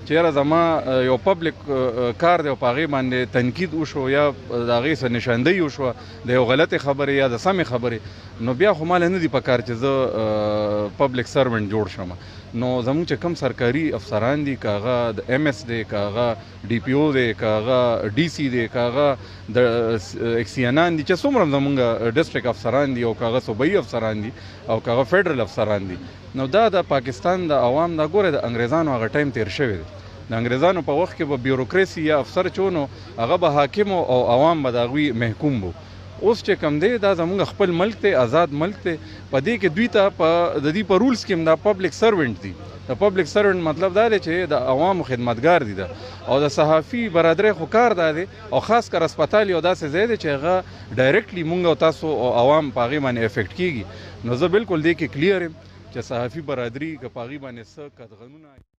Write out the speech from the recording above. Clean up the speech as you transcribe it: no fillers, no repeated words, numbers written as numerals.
چیرې زما یو پبلک کار دی او په هغې باندې تنقید وشو یا د هغې څه نشاندهي وشوه د یو غلطې خبرې یا د سمې خبرې نو بیا خو ماله نه دي په کار چې زه پبلک سرونټ جوړ شم نو زموږ چې کوم سرکاري افسران دي که هغه د ایم ایس دی که هغه ډي پی او دی که هغه ډي سي دی که هغه د اکسیانان دي چې څومره زموږ ډسټرک افسران دي او که هغه صوبایي افسران دي او که هغه فیډرل افسران دي نو دا د پاکستان د عوام دا ګوره د انګریزانو هغه ټایم تیر شوی دی د انګریزانو په وخت کې به بیوروکراسي یا افسر چې نو هغه به حاکم او عوام به د هغوی محکوم وو اوس چې کوم دی دا زموږ خپل ملک دی آزاد ملک دی په دې کې دوی ته د دې په رولز کې هم دا پبلک سرونټ دي د پبلک سرونټ مطلب دا دی چې د عوامو خدمتګار دي ده او د صحافي برادرۍ خو کار دا دی او خاص کر اسپتال یو داسې ځای دی چې هغه ډایرکټلی مونږ او تاسو او عوام په هغې باندې افیکټ کیږي نو زه بالکل دې کې کلیر یم چې صحافي برادري که په هغې باندې څه قدغنونه